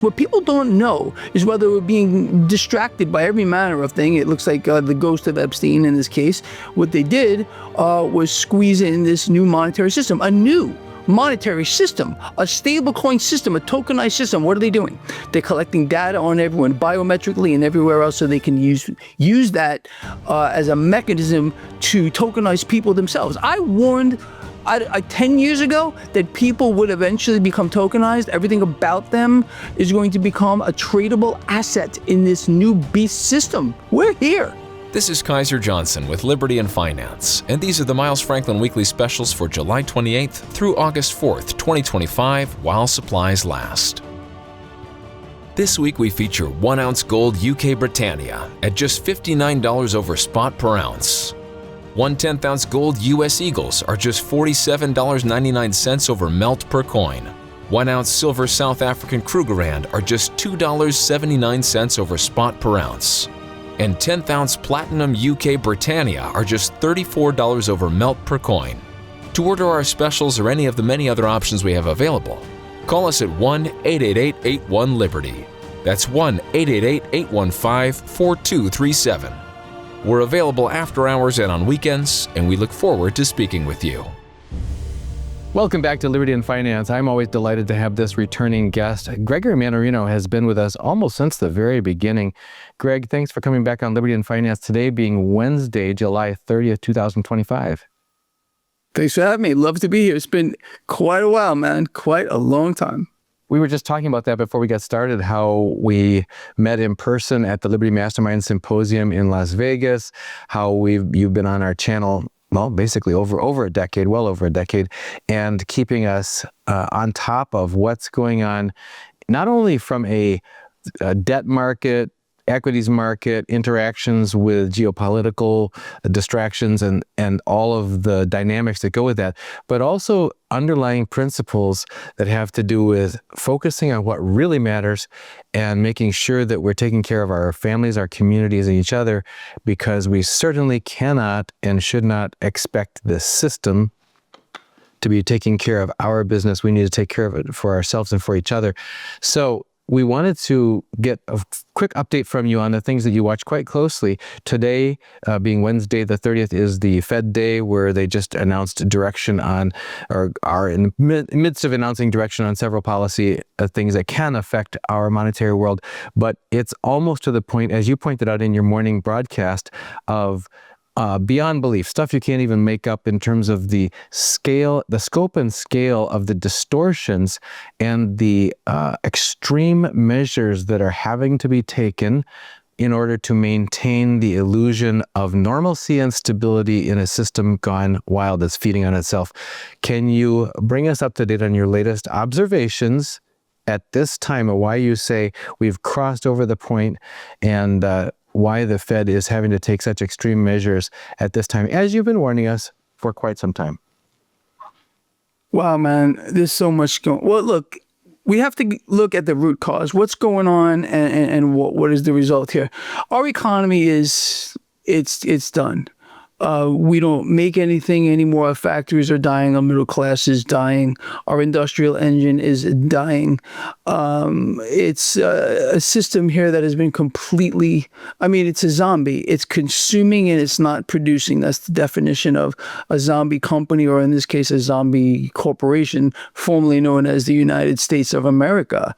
What people don't know is whether we're being distracted by every manner of thing. It looks like the ghost of Epstein in this case. What they did was squeeze in this new monetary system, a new monetary system, a stablecoin system, a tokenized system. What are they doing? They're collecting data on everyone biometrically and everywhere else so they can use that as a mechanism to tokenize people themselves. I warned 10 years ago that people would eventually become tokenized. Everything about them is going to become a tradable asset in this new beast system. We're here. This is Kaiser Johnson with Liberty and Finance, and these are the Miles Franklin Weekly Specials for July 28th through August 4th, 2025, while supplies last. This week we feature 1 ounce Gold U.K. Britannia at just $59 over spot per ounce. 1 10th ounce Gold U.S. Eagles are just $47.99 over melt per coin. 1 ounce Silver South African Krugerrand are just $2.79 over spot per ounce. And 10th ounce Platinum U.K. Britannia are just $34 over melt per coin. To order our specials or any of the many other options we have available, call us at 1-888-81-LIBERTY. That's 1-888-815-4237. We're available after hours and on weekends, and we look forward to speaking with you. Welcome back to Liberty and Finance. I'm always delighted to have this returning guest. Gregory Mannarino has been with us almost since the very beginning. Greg, thanks for coming back on Liberty and Finance today, being Wednesday, July 30th, 2025. Thanks for having me. Love to be here. It's been quite a while, man. Quite a long time. We were just talking about that before we got started, how we met in person at the Liberty Mastermind Symposium in Las Vegas, how you've been on our channel, well, basically over a decade, well over a decade, and keeping us on top of what's going on, not only from a debt market, equities market, interactions with geopolitical distractions and all of the dynamics that go with that, but also underlying principles that have to do with focusing on what really matters and making sure that we're taking care of our families, our communities, and each other, because we certainly cannot and should not expect this system to be taking care of our business. We need to take care of it for ourselves and for each other. So we wanted to get a quick update from you on the things that you watch quite closely. Today, being Wednesday the 30th, is the Fed Day, where they just announced direction on, or are in the midst of announcing direction on several policy things that can affect our monetary world. But it's almost to the point, as you pointed out in your morning broadcast, of beyond belief, stuff you can't even make up in terms of the scale, the scope and scale of the distortions and the extreme measures that are having to be taken in order to maintain the illusion of normalcy and stability in a system gone wild that's feeding on itself. Can you bring us up to date on your latest observations at this time of why you say we've crossed over the point, and why the Fed is having to take such extreme measures at this time, as you've been warning us for quite some time? Wow, man, there's so much going. Well, look, we have to look at the root cause. What's going on, and what is the result here? Our economy it's done. We don't make anything anymore. Our factories are dying. Our middle class is dying. Our industrial engine is dying. It's a system here that has been completely, it's a zombie. It's consuming and it's not producing. That's the definition of a zombie company, or in this case, a zombie corporation, formerly known as the United States of America.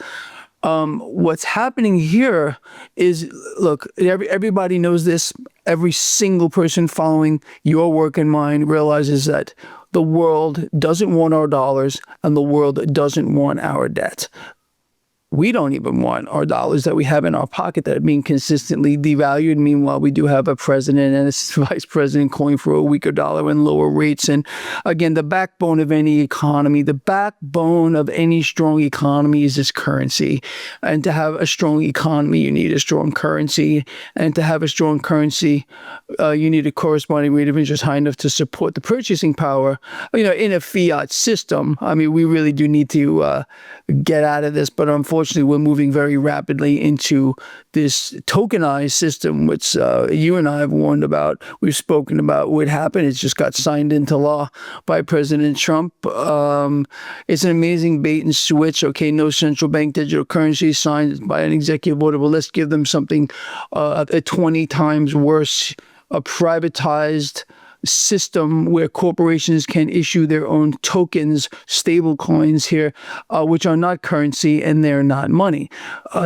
What's happening here is, look, everybody knows this. Every single person following your work and mine realizes that the world doesn't want our dollars and the world doesn't want our debt. We don't even want our dollars that we have in our pocket that are being consistently devalued. Meanwhile, we do have a president and a vice president calling for a weaker dollar and lower rates. And again, the backbone of any economy, the backbone of any strong economy is this currency. And to have a strong economy, you need a strong currency. And to have a strong currency, you need a corresponding rate of interest high enough to support the purchasing power, in a fiat system. We really do need to get out of this, but unfortunately, unfortunately, we're moving very rapidly into this tokenized system, which you and I have warned about. We've spoken about what happened. It's just got signed into law by President Trump. It's an amazing bait and switch. Okay, no central bank digital currency signed by an executive order. Well, let's give them something 20 times worse, a privatized system where corporations can issue their own tokens, stable coins here, which are not currency and they're not money,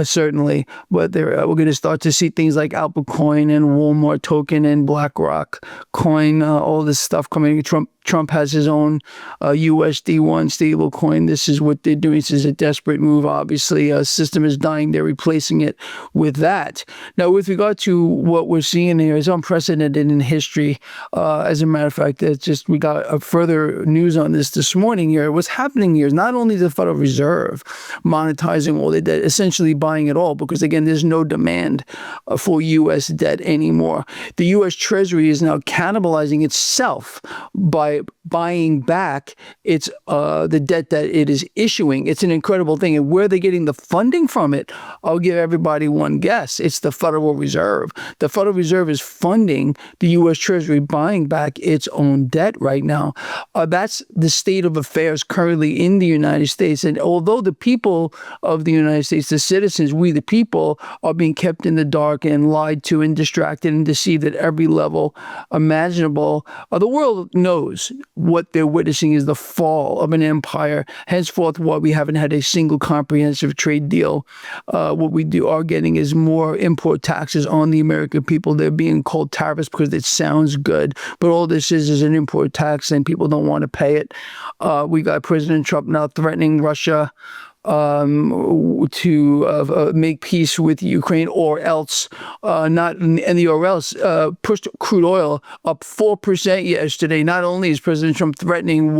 certainly. But we're going to start to see things like Apple Coin and Walmart token and BlackRock coin, all this stuff coming. Trump has his own USD1 stable coin. This is what they're doing. This is a desperate move, obviously. A system is dying. They're replacing it with that. Now, with regard to what we're seeing here, is unprecedented in history. As a matter of fact, we got further news on this morning here. What's happening here is not only the Federal Reserve monetizing all the debt, essentially buying it all, because again, there's no demand for U.S. debt anymore. The U.S. Treasury is now cannibalizing itself by buying back the debt that it is issuing. It's an incredible thing. And where are they getting the funding from it? I'll give everybody one guess. It's the Federal Reserve. The Federal Reserve is funding the U.S. Treasury buying back its own debt right now. That's the state of affairs currently in the United States. And although the people of the United States, the citizens, we the people, are being kept in the dark and lied to and distracted and deceived at every level imaginable, the world knows what they're witnessing is the fall of an empire. Henceforth, what we haven't had a single comprehensive trade deal. What we are getting is more import taxes on the American people. They're being called tariffs because it sounds good, but all this is an import tax and people don't want to pay it. We got President Trump now threatening Russia to make peace with Ukraine, or else pushed crude oil up 4% yesterday. Not only is President Trump threatening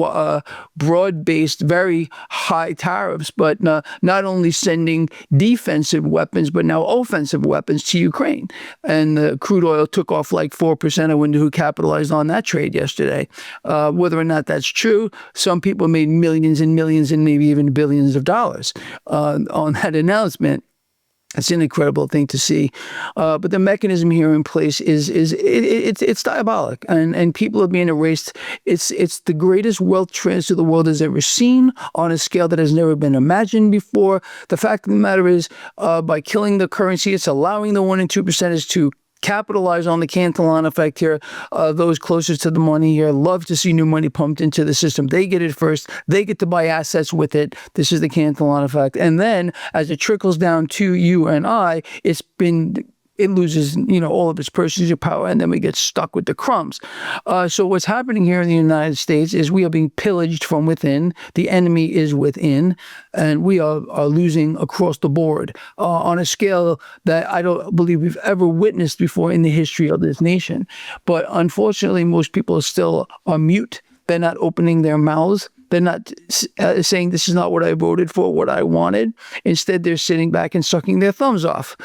broad-based, very high tariffs, but not only sending defensive weapons, but now offensive weapons to Ukraine. And the crude oil took off like 4%. I wonder who capitalized on that trade yesterday. Whether or not that's true, some people made millions and millions and maybe even billions of dollars on that announcement. It's an incredible thing to see, but the mechanism here in place it's diabolic, and people are being erased. It's the greatest wealth transfer the world has ever seen on a scale that has never been imagined before. The fact of the matter is, by killing the currency, it's allowing the 1% and 2% to capitalize on the Cantillon effect here. Those closest to the money here love to see new money pumped into the system. They get it first. They get to buy assets with it. This is the Cantillon effect. And then as it trickles down to you and I, it loses, all of its purchasing power, and then we get stuck with the crumbs. So what's happening here in the United States is we are being pillaged from within. The enemy is within, and we are losing across the board on a scale that I don't believe we've ever witnessed before in the history of this nation. But unfortunately, most people still are mute. They're not opening their mouths. They're not saying this is not what I voted for, what I wanted. Instead, they're sitting back and sucking their thumbs off,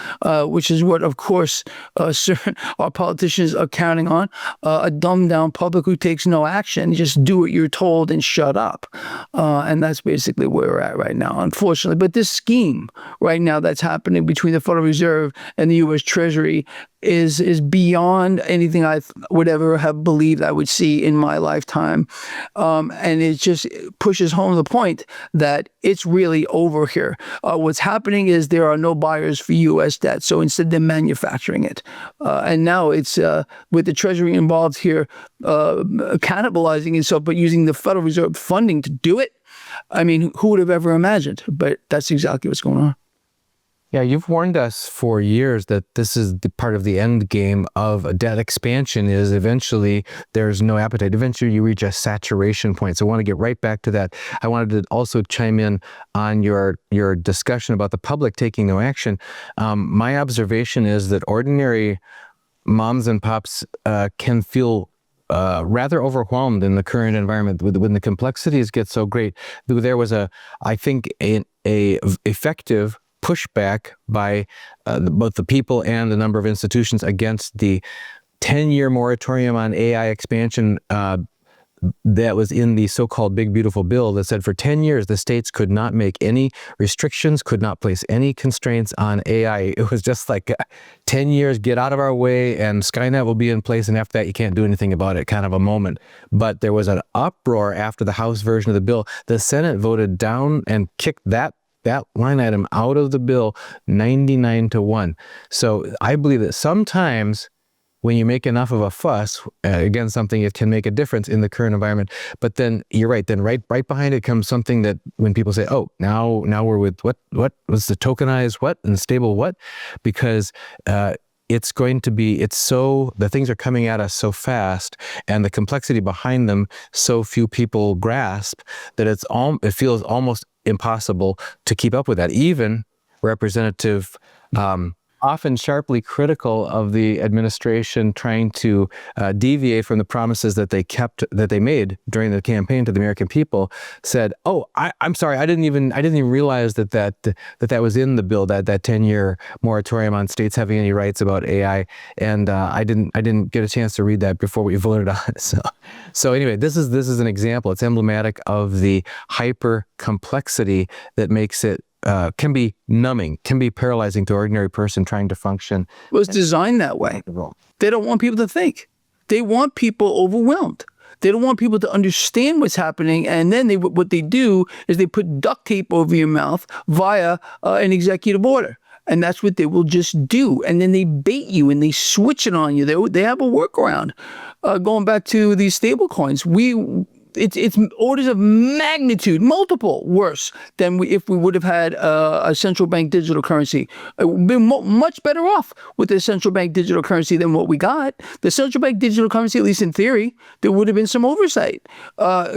which is what, of course, our politicians are counting on. A dumbed-down public who takes no action, just do what you're told and shut up. And that's basically where we're at right now, unfortunately. But this scheme right now that's happening between the Federal Reserve and the U.S. Treasury is beyond anything I would ever have believed I would see in my lifetime. And it just pushes home the point that it's really over here. What's happening is there are no buyers for U.S. debt, so instead they're manufacturing it. And now it's, with the Treasury involved here, cannibalizing itself, but using the Federal Reserve funding to do it. I mean, who would have ever imagined? But that's exactly what's going on. Yeah, you've warned us for years that this is the part of the end game of a debt expansion is eventually there's no appetite. Eventually you reach a saturation point. So I want to get right back to that. I wanted to also chime in on your discussion about the public taking no action. My observation is that ordinary moms and pops can feel rather overwhelmed in the current environment when the complexities get so great. There was I think, a effective pushback by both the people and the number of institutions against the 10-year moratorium on AI expansion that was in the so-called Big Beautiful Bill that said for 10 years, the states could not make any restrictions, could not place any constraints on AI. It was just like 10 years, get out of our way, and Skynet will be in place, and after that, you can't do anything about it, kind of a moment. But there was an uproar after the House version of the bill. The Senate voted down and kicked that line item out of the bill 99-1. So I believe that sometimes when you make enough of a fuss against something, it can make a difference in the current environment. But then you're right. Then right behind it comes something that when people say, "Oh, now we're with what was the tokenized what and stable what," because it's going to be the things are coming at us so fast, and the complexity behind them so few people grasp that it feels almost impossible to keep up with that. Even Representative. Often sharply critical of the administration trying to deviate from the promises that they made during the campaign to the American people, said, "Oh, I'm sorry, I didn't even realize that was in the bill, that 10-year moratorium on states having any rights about AI, and I didn't get a chance to read that before we voted on it." So anyway, this is an example. It's emblematic of the hyper complexity that makes it. Can be numbing, can be paralyzing to an ordinary person trying to function. It was designed that way. They don't want people to think. They want people overwhelmed. They don't want people to understand what's happening. And then what they do is they put duct tape over your mouth via an executive order. And that's what they will just do. And then they bait you and they switch it on you. They have a workaround. Going back to these stable coins, it's orders of magnitude, multiple worse than if we would have had a central bank digital currency. We've been much better off with the central bank digital currency than what we got. The central bank digital currency, at least in theory, there would have been some oversight.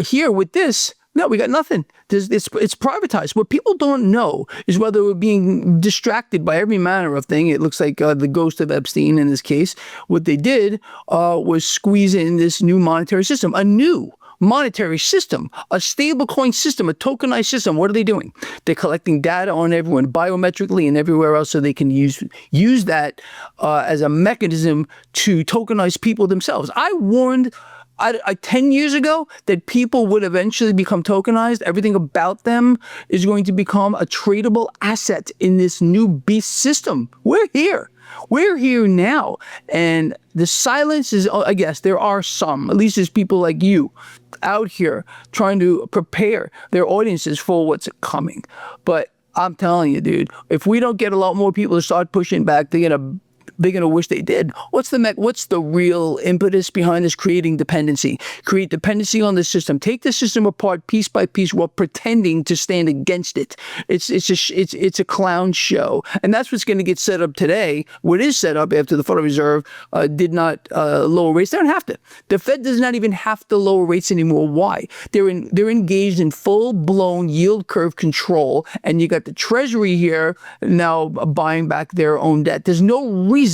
Here with this, no, we got nothing. It's privatized. What people don't know is whether we're being distracted by every manner of thing. It looks like the ghost of Epstein in this case. What they did was squeeze in this new monetary system, a new monetary system, a stablecoin system, a tokenized system. What are they doing? They're collecting data on everyone biometrically and everywhere else so they can use that as a mechanism to tokenize people themselves. I warned 10 years ago that people would eventually become tokenized. Everything about them is going to become a tradable asset in this new beast system. We're here. We're here now. And the silence is, I guess, there are some, at least there's people like you out here trying to prepare their audiences for what's coming. But I'm telling you, dude, if we don't get a lot more people to start pushing back, they're gonna wish they did. What's the real impetus behind this? Creating dependency. Create dependency on the system. Take the system apart piece by piece while pretending to stand against it. It's a clown show, and that's what's going to get set up today. What is set up after the Federal Reserve did not lower rates? They don't have to. The Fed does not even have to lower rates anymore. Why? They're engaged in full-blown yield curve control, and you got the Treasury here now buying back their own debt. There's no reason.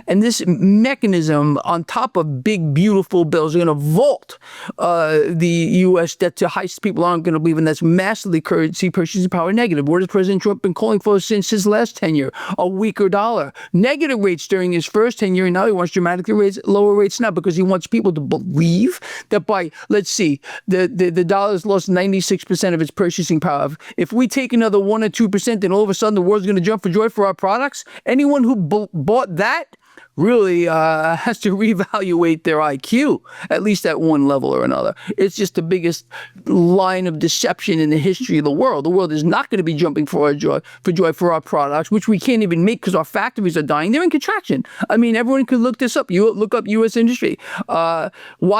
And this mechanism on top of big, beautiful bills are going to vault the U.S. debt to heights people aren't going to believe in. That's massively currency purchasing power negative. What has President Trump been calling for since his last tenure? A weaker dollar. Negative rates during his first tenure, and now he wants dramatically lower rates now because he wants people to believe that by, let's see, the dollar's lost 96% of its purchasing power. If we take another 1 or 2%, then all of a sudden the world's going to jump for joy for our products. Anyone who bought that really has to reevaluate their IQ, at least at one level or another. It's just the biggest line of deception in the history of the world. The world is not going to be jumping for joy for our products, which we can't even make because our factories are dying. They're in contraction. I mean, everyone could look this up. You look up U.S. industry. Why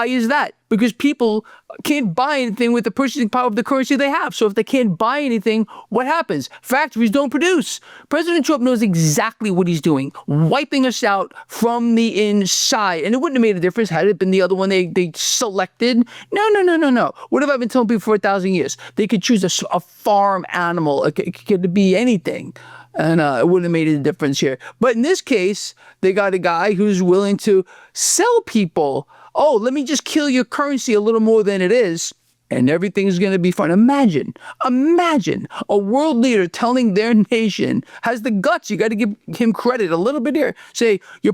is that? Because people can't buy anything with the purchasing power of the currency they have. So if they can't buy anything, what happens? Factories don't produce. President Trump knows exactly what he's doing, wiping us out from the inside. And it wouldn't have made a difference had it been the other one they selected. No. What have I been telling people for 1,000 years? They could choose a farm animal. It could be anything. And it wouldn't have made a difference here. But in this case, they got a guy who's willing to sell people, oh, let me just kill your currency a little more than it is. and everything's going to be fine. Imagine a world leader telling their nation, has the guts, you got to give him credit a little bit here, say, your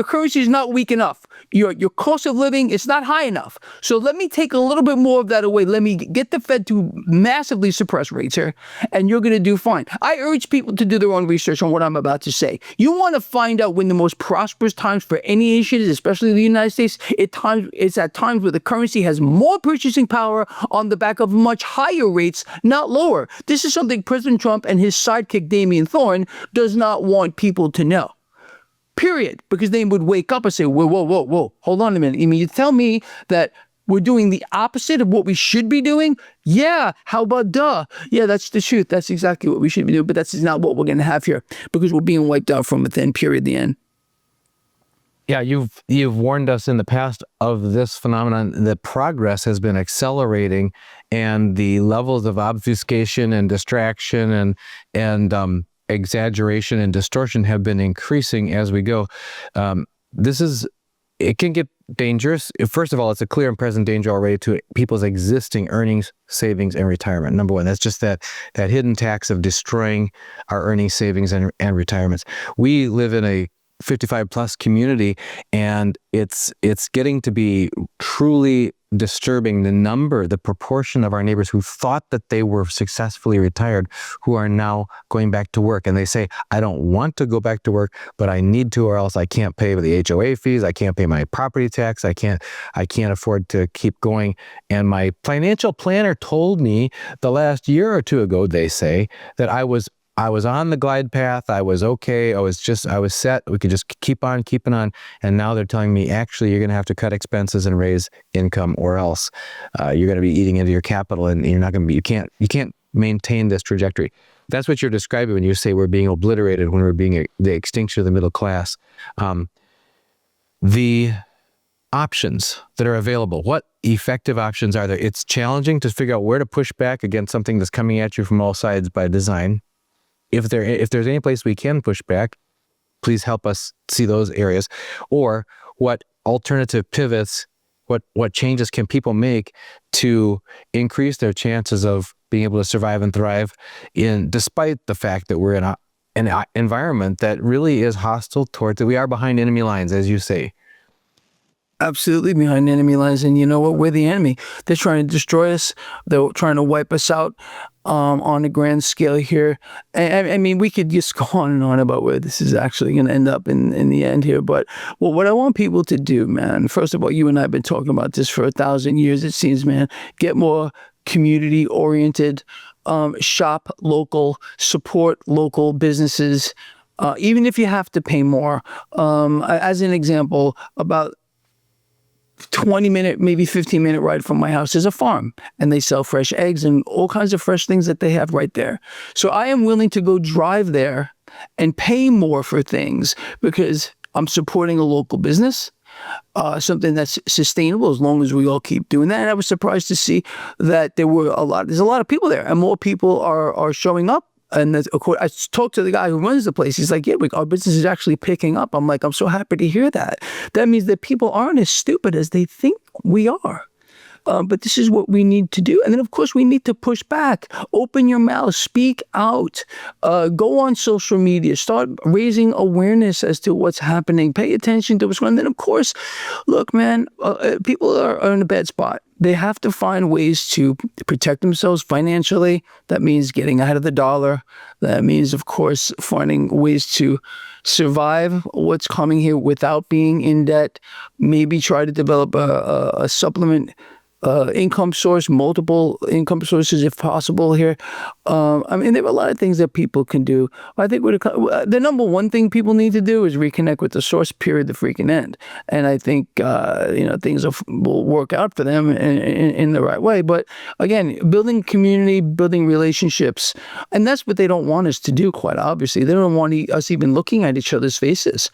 currency is not weak enough. Your cost of living is not high enough. So let me take a little bit more of that away. Let me get the Fed to massively suppress rates here, and you're going to do fine. I urge people to do their own research on what I'm about to say. You want to find out when the most prosperous times for any nation is, especially the United States. It's at times where the currency has more purchasing power on the back of much higher rates, not lower. This is something President Trump and his sidekick Damian Thorne does not want people to know. Period. Because they would wake up and say, whoa, hold on a minute. I mean, you tell me that we're doing the opposite of what we should be doing? Yeah, how about duh? Yeah, that's the truth. That's exactly what we should be doing, but that's not what we're going to have here because we're being wiped out from within, period, the end. Yeah, you've warned us in the past of this phenomenon. The progress has been accelerating, and the levels of obfuscation and distraction and exaggeration and distortion have been increasing as we go. It can get dangerous. First of all, it's a clear and present danger already to people's existing earnings, savings, and retirement. Number one, that's just that hidden tax of destroying our earnings, savings, and retirements. We live in a 55 plus community, and it's getting to be truly disturbing, the proportion of our neighbors who thought that they were successfully retired, who are now going back to work. And they say, I don't want to go back to work, but I need to, or else I can't pay the HOA fees. I can't pay my property tax. I can't afford to keep going. And my financial planner told me the last year or two ago, they say, that I was on the glide path. I was okay. I was set. We could just keep on keeping on. And now they're telling me, actually, you're going to have to cut expenses and raise income, or else you're going to be eating into your capital, and you're not going to be. You can't maintain this trajectory. That's what you're describing when you say we're being obliterated, when we're being the extinction of the middle class. The options that are available. What effective options are there? It's challenging to figure out where to push back against something that's coming at you from all sides by design. If there's any place we can push back, please help us see those areas. Or what alternative pivots, what changes can people make to increase their chances of being able to survive and thrive despite the fact that we're in an environment that really is hostile towards it. We are behind enemy lines, as you say. Absolutely behind enemy lines. And you know what? We're the enemy. They're trying to destroy us. They're trying to wipe us out on a grand scale here. I mean, we could just go on and on about where this is actually going to end up in the end here. But what I want people to do, man, first of all, you and I have been talking about this for 1,000 years, it seems, man. Get more community-oriented, shop local, support local businesses, even if you have to pay more. As an example, about 20-minute, maybe 15-minute ride from my house is a farm, and they sell fresh eggs and all kinds of fresh things that they have right there. So I am willing to go drive there and pay more for things because I'm supporting a local business, something that's sustainable as long as we all keep doing that. And I was surprised to see that there's a lot of people there, and more people are showing up. And I talked to the guy who runs the place. He's like, yeah, our business is actually picking up. I'm like, I'm so happy to hear that. That means that people aren't as stupid as they think we are. But this is what we need to do. And then, of course, we need to push back. Open your mouth. Speak out. Go on social media. Start raising awareness as to what's happening. Pay attention to what's going on. And then, of course, look, man, people are in a bad spot. They have to find ways to protect themselves financially. That means getting out of the dollar. That means, of course, finding ways to survive what's coming here without being in debt. Maybe try to develop a supplement income source, multiple income sources if possible here. I mean, there are a lot of things that people can do. I think the number one thing people need to do is reconnect with the source, period, the freaking end. And I think, things will work out for them in the right way. But again, building community, building relationships, and that's what they don't want us to do, quite obviously. They don't want us even looking at each other's faces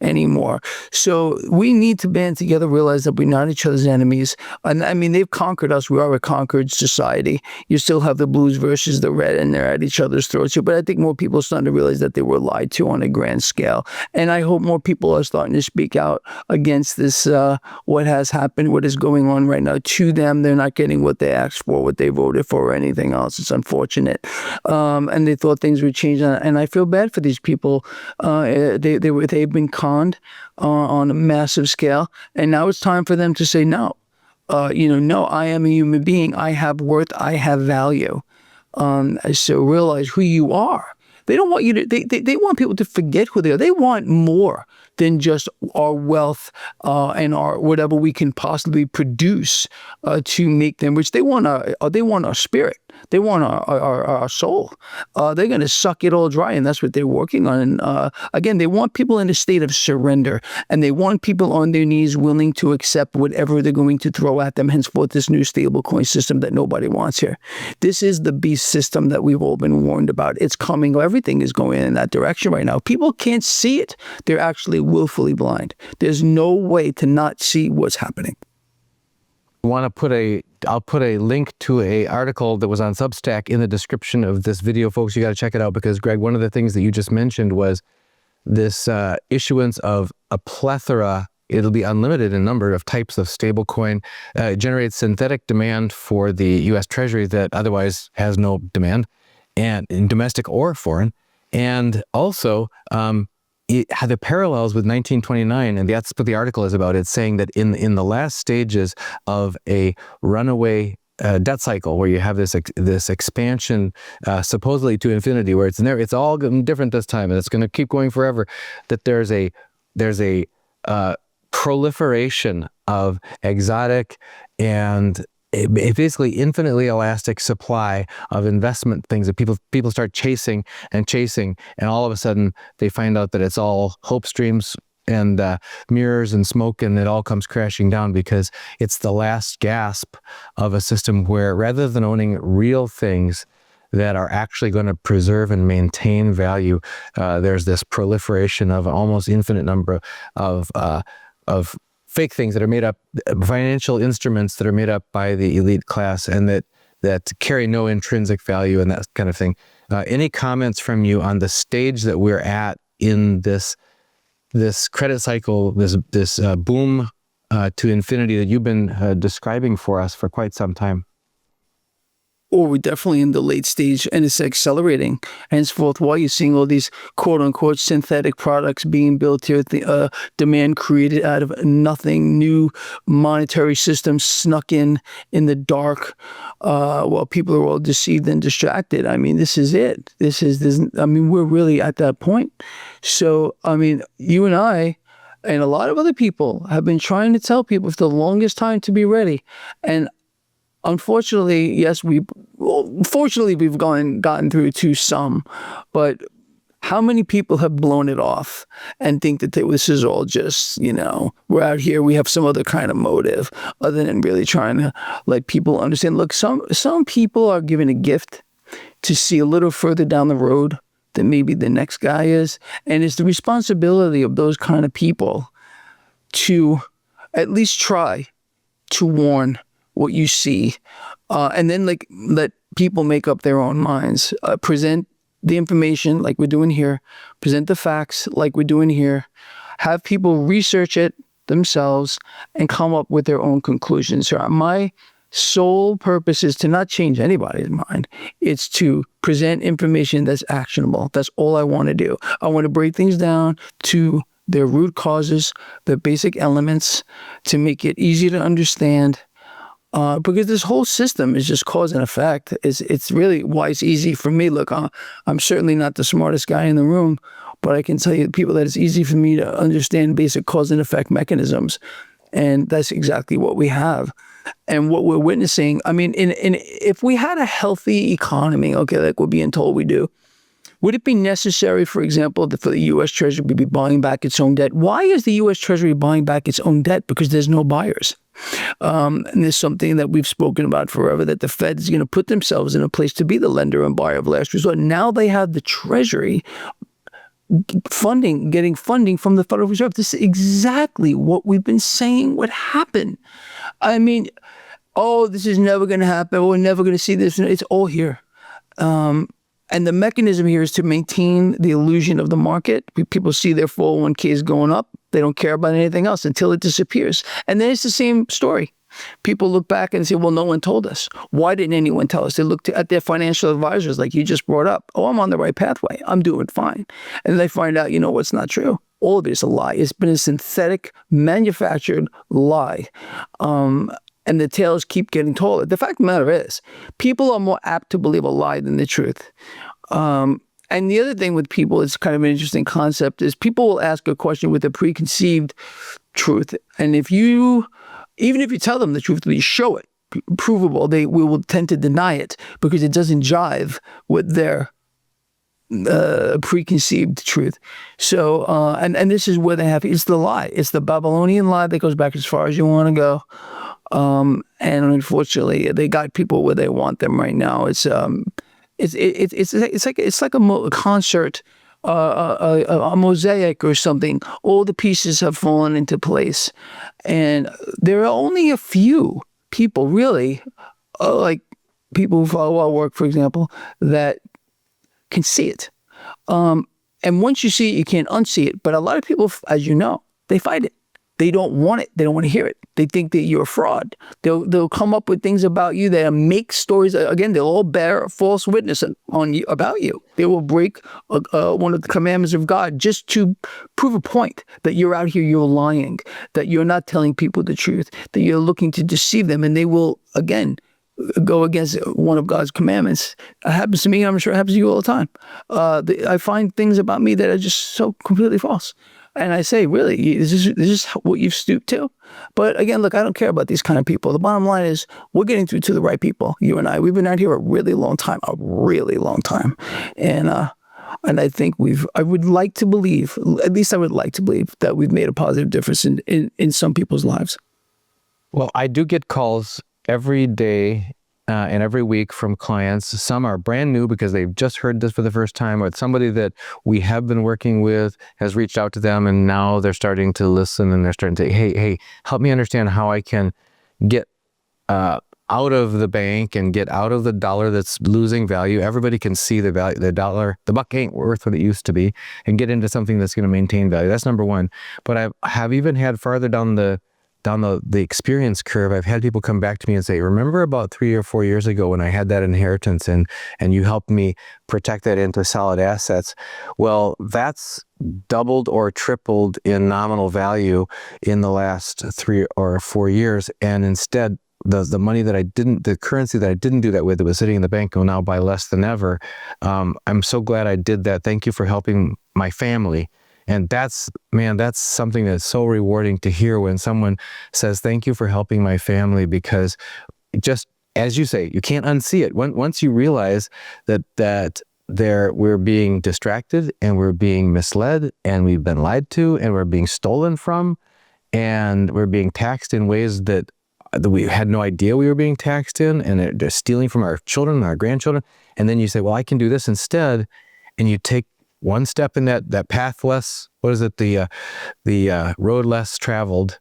anymore. So we need to band together, realize that we're not each other's enemies. And I mean, they've conquered us. We are a conquered society. You still have the blues versus the red, and they're at each other's throats here. But I think more people are starting to realize that they were lied to on a grand scale. And I hope more people are starting to speak out against this, what has happened, what is going on right now to them. They're not getting what they asked for, what they voted for, or anything else. It's unfortunate. And they thought things would change. And I feel bad for these people. They've been conned on a massive scale. And now it's time for them to say no. No, I am a human being. I have worth. I have value. So realize who you are. They don't want you to, they want people to forget who they are. They want more than just our wealth and our whatever we can possibly produce to make them rich. They want our spirit. They want our soul. They're going to suck it all dry, and that's what they're working on. And again, they want people in a state of surrender, and they want people on their knees willing to accept whatever they're going to throw at them, henceforth this new stablecoin system that nobody wants here. This is the beast system that we've all been warned about. It's coming. Everything is going in that direction right now. People can't see it. They're actually willfully blind. There's no way to not see what's happening. I'll put a link to a article that was on Substack in the description of this video, folks. You got to check it out because, Greg, one of the things that you just mentioned was this issuance of a plethora. It'll be unlimited in number of types of stablecoin. Generates synthetic demand for the U.S. Treasury that otherwise has no demand, and in domestic or foreign, and also it had the parallels with 1929, and that's what the article is about. It's saying that in the last stages of a runaway debt cycle, where you have this expansion supposedly to infinity, where it's all different this time, and it's going to keep going forever. That there's a proliferation of exotic and basically infinitely elastic supply of investment things that people start chasing, and all of a sudden they find out that it's all hope streams and mirrors and smoke, and it all comes crashing down because it's the last gasp of a system where, rather than owning real things that are actually going to preserve and maintain value, there's this proliferation of an almost infinite number of fake things that are made up, financial instruments that are made up by the elite class, and that carry no intrinsic value and that kind of thing. Any comments from you on the stage that we're at in this credit cycle, this boom to infinity that you've been describing for us for quite some time? Or we're definitely in the late stage, and it's accelerating. Henceforth, while you're seeing all these quote-unquote synthetic products being built here, the demand created out of nothing, new monetary systems snuck in the dark, while people are all deceived and distracted. I mean, this is it. We're really at that point. So, I mean, you and I and a lot of other people have been trying to tell people for the longest time to be ready. And unfortunately, yes, fortunately we've gotten through to some, but how many people have blown it off and think that this is all just, we're out here, we have some other kind of motive other than really trying to let people understand. Look, some people are given a gift to see a little further down the road than maybe the next guy is. And it's the responsibility of those kind of people to at least try to warn what you see, and then let people make up their own minds. Present the information like we're doing here. Present the facts like we're doing here. Have people research it themselves and come up with their own conclusions. So my sole purpose is to not change anybody's mind. It's to present information that's actionable. That's all I want to do. I want to break things down to their root causes, the basic elements, to make it easy to understand. Because this whole system is just cause and effect. It's really why it's easy for me. Look, I'm certainly not the smartest guy in the room, but I can tell you people that it's easy for me to understand basic cause and effect mechanisms. And that's exactly what we have. And what we're witnessing, I mean, if we had a healthy economy, okay, like we're being told we do, would it be necessary, for example, for the U.S. Treasury to be buying back its own debt? Why is the U.S. Treasury buying back its own debt? Because there's no buyers. And there's something that we've spoken about forever, that the Fed is going to put themselves in a place to be the lender and buyer of last resort. Now they have the Treasury getting funding from the Federal Reserve. This is exactly what we've been saying would happen. I mean, oh, this is never going to happen. We're never going to see this. It's all here. And the mechanism here is to maintain the illusion of the market. People see their 401ks going up. They don't care about anything else until it disappears. And then it's the same story. People look back and say, well, no one told us. Why didn't anyone tell us? They look at their financial advisors like you just brought up. Oh, I'm on the right pathway. I'm doing fine. And they find out, what's not true. All of it is a lie. It's been a synthetic, manufactured lie. And the tales keep getting told. The fact of the matter is, people are more apt to believe a lie than the truth. And the other thing with people, it's kind of an interesting concept, is people will ask a question with a preconceived truth. And even if you tell them the truth, you show it provable, we will tend to deny it because it doesn't jive with their preconceived truth. So, and this is where it's the lie. It's the Babylonian lie that goes back as far as you want to go. And unfortunately, they got people where they want them right now. It's like a concert, a mosaic or something. All the pieces have fallen into place, and there are only a few people, really, like people who follow our work, for example, that can see it. And once you see it, you can't unsee it. But a lot of people, as you know, they fight it. They don't want it. They don't want to hear it. They think that you're a fraud. They'll come up with things about you. They'll make stories. Again, they'll all bear false witness on you about you. They will break one of the commandments of God just to prove a point that you're out here, you're lying, that you're not telling people the truth, that you're looking to deceive them. And they will, again, go against one of God's commandments. It happens to me. I'm sure it happens to you all the time. I find things about me that are just so completely false. And I say, really, this is what you've stooped to? But again, look, I don't care about these kind of people. The bottom line is we're getting through to the right people, you and I. We've been out here a really long time. And I think I would like to believe, at least I would like to believe, that we've made a positive difference in some people's lives. Well, I do get calls every day and every week from clients. Some are brand new because they've just heard this for the first time, or somebody that we have been working with has reached out to them, and now they're starting to listen and they're starting to say, hey, help me understand how I can get out of the bank and get out of the dollar that's losing value. Everybody can see the value, the dollar, the buck ain't worth what it used to be, and get into something that's going to maintain value. That's number one. But I have even had farther down the experience curve, I've had people come back to me and say, remember about 3 or 4 years ago when I had that inheritance and you helped me protect that into solid assets? Well, that's doubled or tripled in nominal value in the last 3 or 4 years. And instead, the money that the currency that I didn't do that with, that was sitting in the bank, will now buy less than ever. I'm so glad I did that. Thank you for helping my family. And that's something that's so rewarding to hear when someone says, thank you for helping my family, because just as you say, you can't unsee it. Once you realize that we're being distracted and we're being misled and we've been lied to and we're being stolen from and we're being taxed in ways that we had no idea we were being taxed in, and they're stealing from our children and our grandchildren. And then you say, well, I can do this instead. And you take one step in that path less, the road less traveled,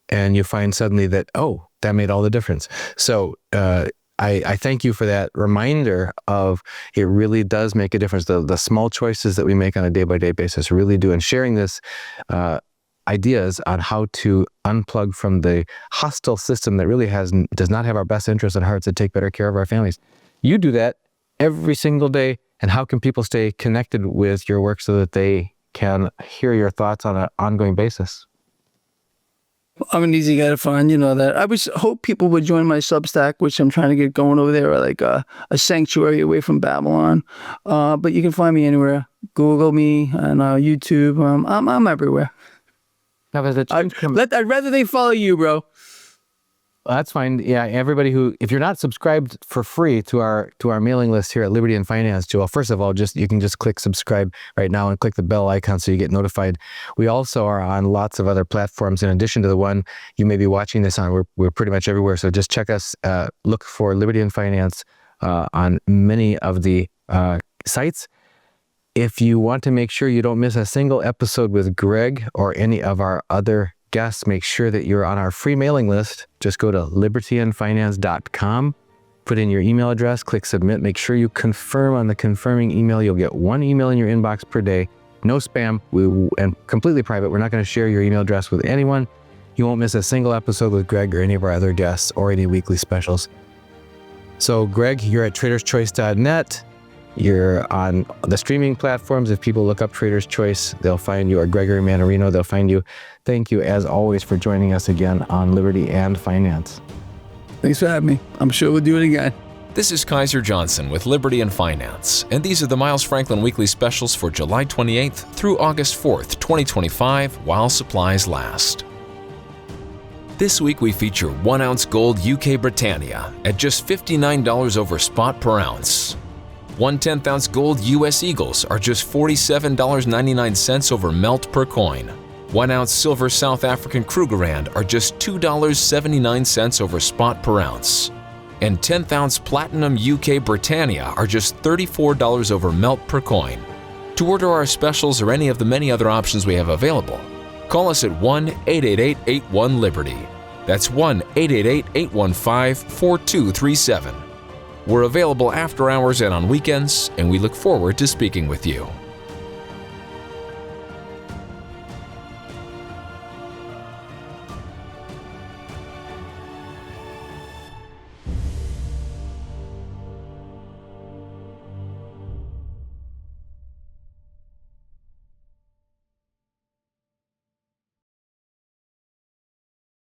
and you find suddenly that, oh, that made all the difference. So I thank you for that reminder of it really does make a difference. The small choices that we make on a day-by-day basis really do. And sharing this ideas on how to unplug from the hostile system that really does not have our best interests at heart to take better care of our families. You do that every single day. And how can people stay connected with your work so that they can hear your thoughts on an ongoing basis? I'm an easy guy to find, you know that. I hope people would join my Substack, which I'm trying to get going over there, like a sanctuary away from Babylon. But you can find me anywhere. Google me and YouTube. I'm everywhere. I'd rather they follow you, bro. Well, that's fine. Yeah, everybody if you're not subscribed for free to our mailing list here at Liberty and Finance, Joel, first of all, you can just click subscribe right now and click the bell icon so you get notified. We also are on lots of other platforms in addition to the one you may be watching this on. We're pretty much everywhere. So just check us. Look for Liberty and Finance on many of the sites. If you want to make sure you don't miss a single episode with Greg or any of our other guests, make sure that you're on our free mailing list. Just go to libertyandfinance.com, put in your email address, click submit. Make sure you confirm on the confirming email. You'll get 1 email in your inbox per day. No spam, and completely private. We're not going to share your email address with anyone. You won't miss a single episode with Greg or any of our other guests or any weekly specials. So Greg, you're at traderschoice.net. You're on the streaming platforms. If people look up Trader's Choice, they'll find you, or Gregory Mannarino, they'll find you. Thank you, as always, for joining us again on Liberty and Finance. Thanks for having me. I'm sure we'll do it again. This is Kaiser Johnson with Liberty and Finance, and these are the Miles Franklin Weekly Specials for July 28th through August 4th, 2025, while supplies last. This week we feature 1 ounce Gold U.K. Britannia at just $59 over spot per ounce. 1/10 ounce Gold U.S. Eagles are just $47.99 over melt per coin. 1 ounce Silver South African Krugerrand are just $2.79 over spot per ounce. And 10th ounce Platinum U.K. Britannia are just $34 over melt per coin. To order our specials or any of the many other options we have available, call us at 1-888-81-LIBERTY. That's 1-888-815-4237. We're available after hours and on weekends, and we look forward to speaking with you.